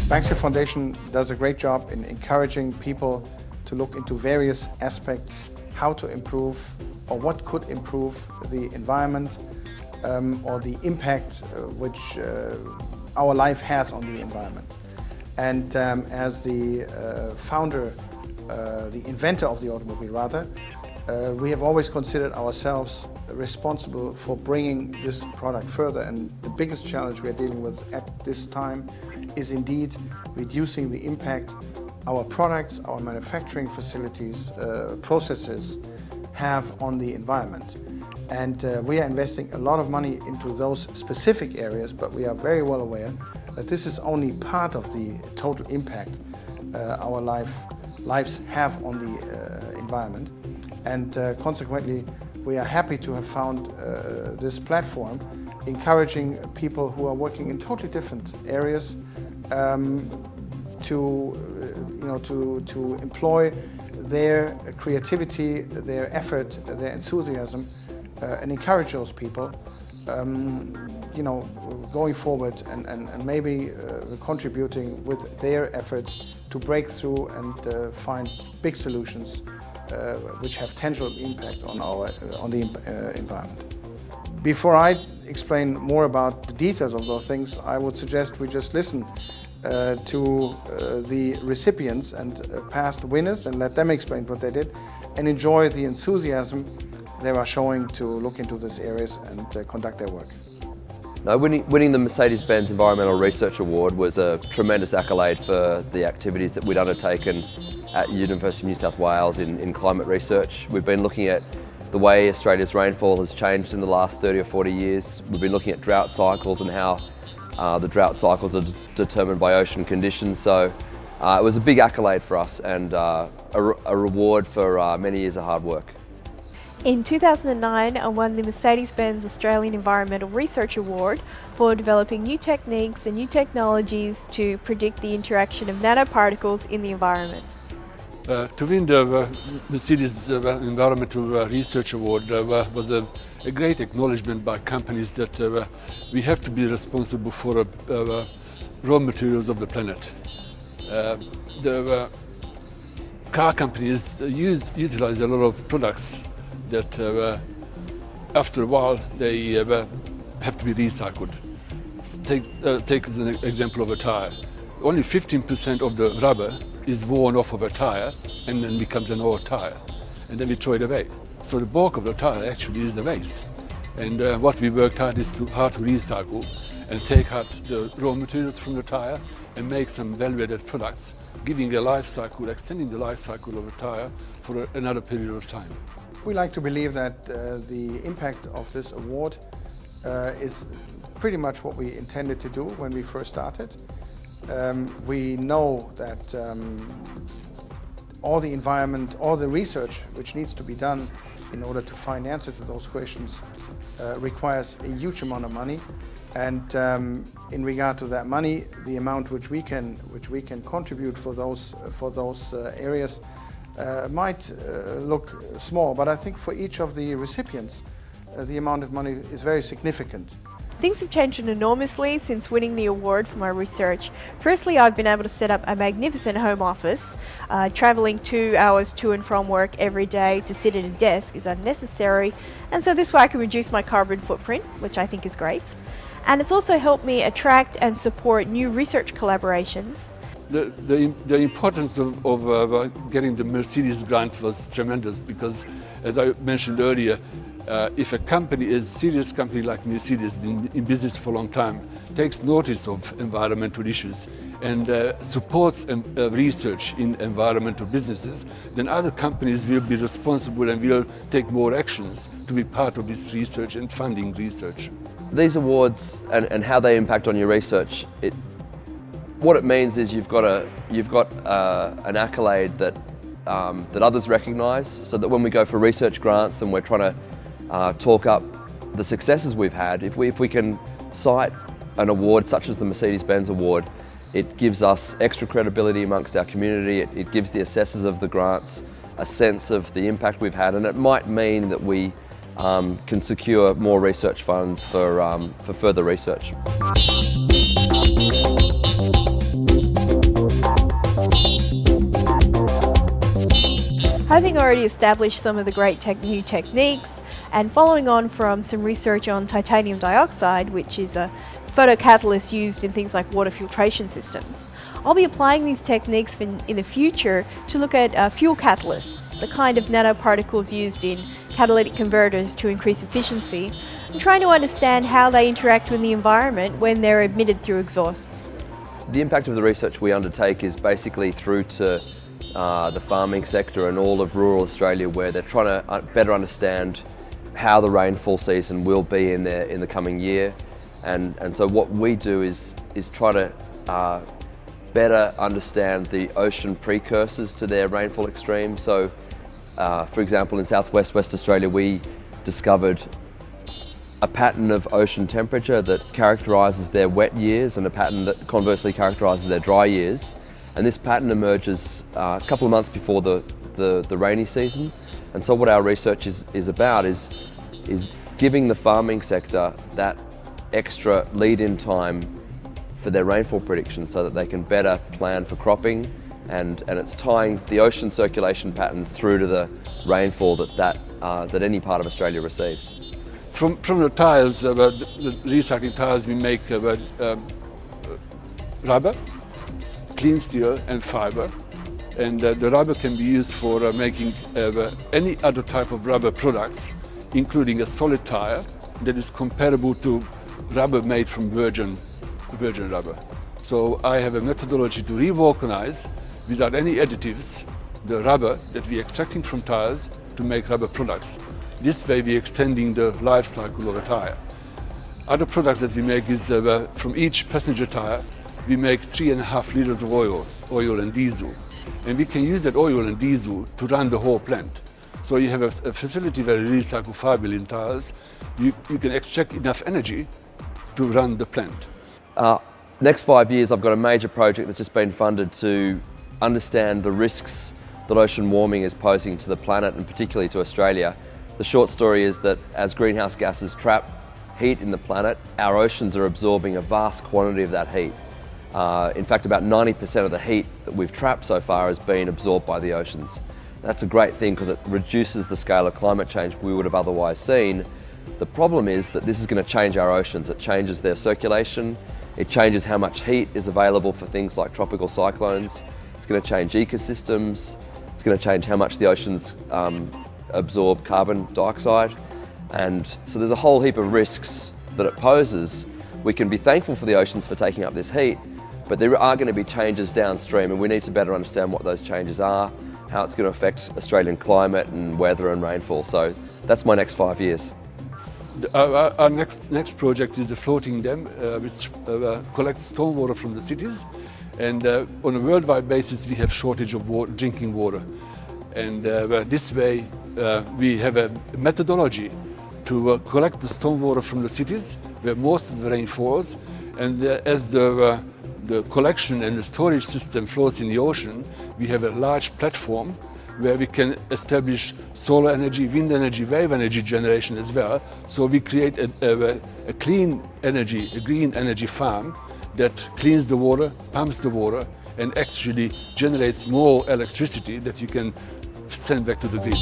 Banksia Foundation does a great job in encouraging people to look into various aspects, how to improve or what could improve the environment or the impact which our life has on the environment. And as the founder, the inventor of the automobile rather, we have always considered ourselves responsible for bringing this product further, and the biggest challenge we are dealing with at this time is indeed reducing the impact our products, our manufacturing facilities, processes have on the environment. And we are investing a lot of money into those specific areas, but we are very well aware that this is only part of the total impact our lives have on the environment. And consequently, we are happy to have found this platform encouraging people who are working in totally different areas to employ their creativity, their effort, their enthusiasm, and encourage those people, going forward and maybe contributing with their efforts to break through and find big solutions which have tangible impact on the environment. Before I explain more about the details of those things, I would suggest we just listen to the recipients and past winners and let them explain what they did and enjoy the enthusiasm they are showing to look into these areas and conduct their work. No, winning the Mercedes-Benz Environmental Research Award was a tremendous accolade for the activities that we'd undertaken at University of New South Wales in climate research. We've been looking at the way Australia's rainfall has changed in the last 30 or 40 years. We've been looking at drought cycles and how the drought cycles are determined by ocean conditions. So it was a big accolade for us and a reward for many years of hard work. In 2009, I won the Mercedes-Benz Australian Environmental Research Award for developing new techniques and new technologies to predict the interaction of nanoparticles in the environment. To win the Mercedes Environmental Research Award was a great acknowledgement by companies that we have to be responsible for raw materials of the planet. The car companies utilize a lot of products that after a while they have to be recycled. Take as an example of a tire. Only 15% of the rubber is worn off of a tire and then becomes an old tire, and then we throw it away. So the bulk of the tire actually is the waste. And what we worked hard is how to recycle and take out the raw materials from the tire and make some value-added products, giving a life cycle, extending the life cycle of a tire for another period of time. We like to believe that the impact of this award is pretty much what we intended to do when we first started. We know that all the environment, all the research which needs to be done in order to find answers to those questions requires a huge amount of money. And in regard to that money, the amount which we can contribute for those areas might look small, but I think for each of the recipients, the amount of money is very significant. Things have changed enormously since winning the award for my research. Firstly, I've been able to set up a magnificent home office. Travelling 2 hours to and from work every day to sit at a desk is unnecessary, and so this way I can reduce my carbon footprint, which I think is great. And it's also helped me attract and support new research collaborations. The importance of getting the Mercedes grant was tremendous because, as I mentioned earlier, if a company, a serious company like Mercedes, been in business for a long time, takes notice of environmental issues and supports research in environmental businesses, then other companies will be responsible and will take more actions to be part of this research and funding research. These awards and how they impact on your research, what it means is you've got an accolade that that others recognise, so that when we go for research grants and we're trying to talk up the successes we've had, if we can cite an award such as the Mercedes-Benz award, it gives us extra credibility amongst our community. It gives the assessors of the grants a sense of the impact we've had, and it might mean that we can secure more research funds for further research. Having already established some of the great new techniques and following on from some research on titanium dioxide, which is a photocatalyst used in things like water filtration systems, I'll be applying these techniques in the future to look at fuel catalysts, the kind of nanoparticles used in catalytic converters to increase efficiency, and trying to understand how they interact with the environment when they're emitted through exhausts. The impact of the research we undertake is basically through to the farming sector and all of rural Australia, where they're trying to better understand how the rainfall season will be in the coming year. And so what we do is try to better understand the ocean precursors to their rainfall extremes. So for example, in southwest West Australia, we discovered a pattern of ocean temperature that characterises their wet years and a pattern that conversely characterises their dry years. And this pattern emerges a couple of months before the rainy season. And so what our research is about is giving the farming sector that extra lead-in time for their rainfall predictions so that they can better plan for cropping, and it's tying the ocean circulation patterns through to the rainfall that any part of Australia receives. From the tyres, the recycling tyres, we make rubber, clean steel and fibre, and the rubber can be used for making any other type of rubber products, including a solid tyre that is comparable to rubber made from virgin rubber. So I have a methodology to re-vulcanize without any additives the rubber that we're extracting from tyres to make rubber products. This way we're extending the life cycle of a tyre. Other products that we make is from each passenger tyre we make 3.5 liters of oil and diesel. And we can use that oil and diesel to run the whole plant. So you have a facility where you recycle 5 million tyres. You can extract enough energy to run the plant. Next 5 years, I've got a major project that's just been funded to understand the risks that ocean warming is posing to the planet, and particularly to Australia. The short story is that as greenhouse gases trap heat in the planet, our oceans are absorbing a vast quantity of that heat. In fact, about 90% of the heat that we've trapped so far has been absorbed by the oceans. That's a great thing because it reduces the scale of climate change we would have otherwise seen. The problem is that this is going to change our oceans. It changes their circulation, it changes how much heat is available for things like tropical cyclones, it's going to change ecosystems, it's going to change how much the oceans absorb carbon dioxide. And so there's a whole heap of risks that it poses. We can be thankful for the oceans for taking up this heat, but there are going to be changes downstream, and we need to better understand what those changes are, how it's going to affect Australian climate and weather and rainfall. So that's my next 5 years. Our next project is a floating dam which collects stormwater from the cities, and on a worldwide basis we have shortage of drinking water. And this way we have a methodology to collect the stormwater from the cities where most of the rain falls, and as the collection and the storage system floats in the ocean, we have a large platform where we can establish solar energy, wind energy, wave energy generation as well. So we create a clean energy, a green energy farm that cleans the water, pumps the water, and actually generates more electricity that you can send back to the grid.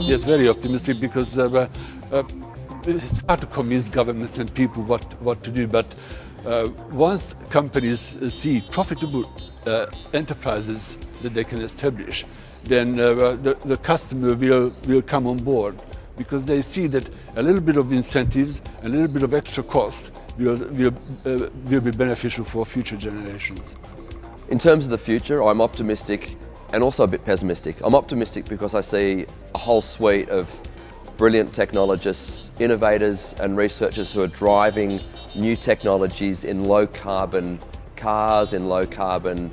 Yes, very optimistic, because it's hard to convince governments and people what to do, but once companies see profitable enterprises that they can establish, then the customer will come on board because they see that a little bit of incentives, a little bit of extra cost will be beneficial for future generations. In terms of the future, I'm optimistic and also a bit pessimistic. I'm optimistic because I see a whole suite of brilliant technologists, innovators and researchers who are driving new technologies in low carbon cars, in low carbon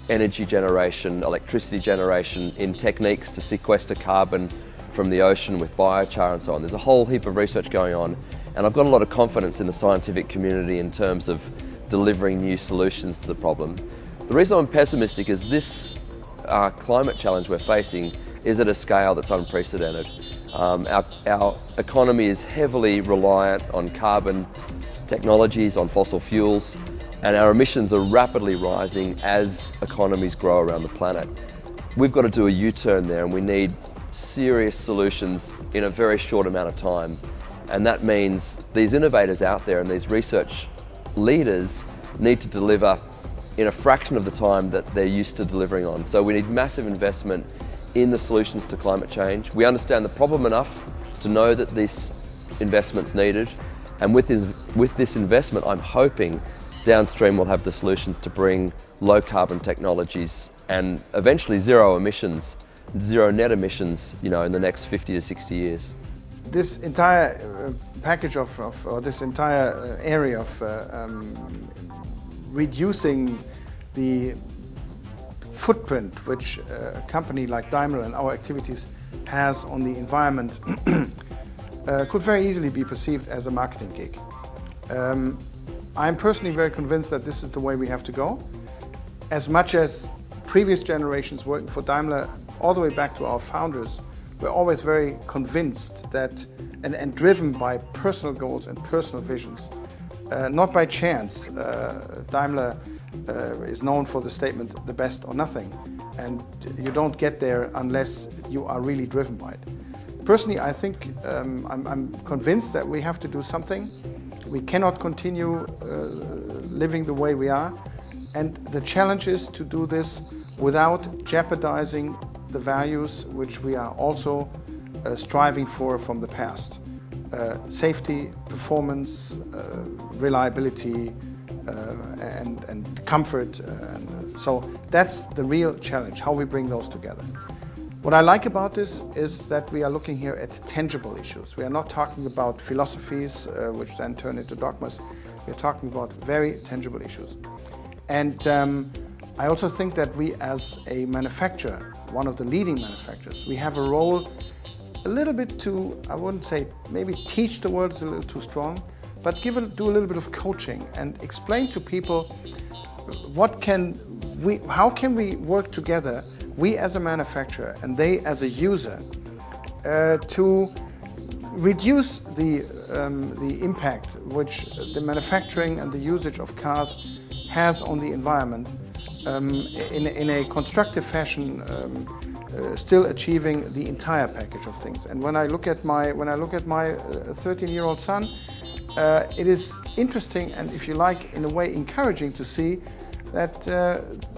energy generation, electricity generation, in techniques to sequester carbon from the ocean with biochar and so on. There's a whole heap of research going on, and I've got a lot of confidence in the scientific community in terms of delivering new solutions to the problem. The reason I'm pessimistic is this climate challenge we're facing is at a scale that's unprecedented. Our economy is heavily reliant on carbon technologies, on fossil fuels, and our emissions are rapidly rising as economies grow around the planet. We've got to do a U-turn there, and we need serious solutions in a very short amount of time. And that means these innovators out there and these research leaders need to deliver in a fraction of the time that they're used to delivering on. So we need massive investment in the solutions to climate change. We understand the problem enough to know that this investment's needed. And with this investment, I'm hoping downstream we'll have the solutions to bring low carbon technologies and eventually zero emissions, zero net emissions, in the next 50 to 60 years. This entire package or this entire area of reducing the footprint which a company like Daimler and our activities has on the environment could very easily be perceived as a marketing gig. I'm personally very convinced that this is the way we have to go. As much as previous generations working for Daimler, all the way back to our founders, were always very convinced that, and driven by personal goals and personal visions. Not by chance, Daimler is known for the statement, the best or nothing. And you don't get there unless you are really driven by it. Personally, I think I'm convinced that we have to do something. We cannot continue living the way we are. And the challenge is to do this without jeopardizing the values which we are also striving for from the past. Safety, performance, reliability, and comfort. So that's the real challenge, how we bring those together. What I like about this is that we are looking here at tangible issues. We are not talking about philosophies which then turn into dogmas. We are talking about very tangible issues. And I also think that we as a manufacturer, one of the leading manufacturers, we have a role a little bit to, I wouldn't say maybe teach the world is a little too strong, but do a little bit of coaching and explain to people how can we work together, we as a manufacturer and they as a user, to reduce the impact which the manufacturing and the usage of cars has on the environment in a constructive fashion, still achieving the entire package of things. And when I look at my 13-year-old son, it is interesting and, if you like, in a way encouraging to see that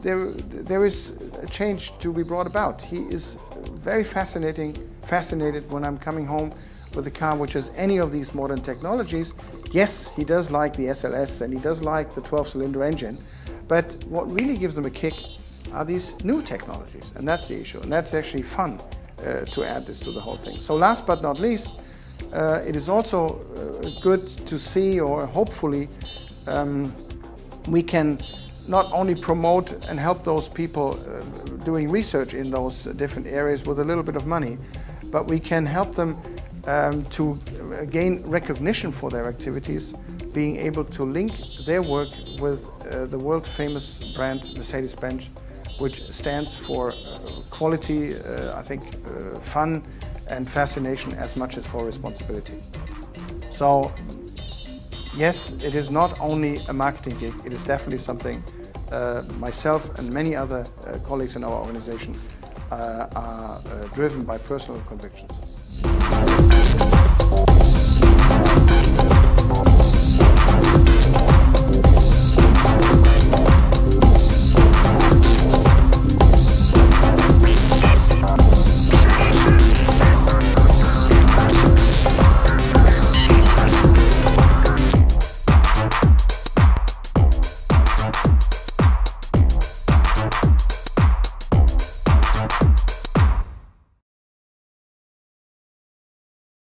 there is a change to be brought about. He is very fascinated when I'm coming home with a car which has any of these modern technologies. Yes, he does like the SLS and he does like the 12-cylinder engine, but what really gives him a kick are these new technologies, and that's the issue, and that's actually fun to add this to the whole thing. So last but not least, it is also good to see, or hopefully we can not only promote and help those people doing research in those different areas with a little bit of money, but we can help them to gain recognition for their activities, being able to link their work with the world-famous brand Mercedes-Benz, which stands for quality, I think, fun and fascination as much as for responsibility. So, yes, it is not only a marketing gig, it is definitely something myself and many other colleagues in our organization are driven by personal convictions.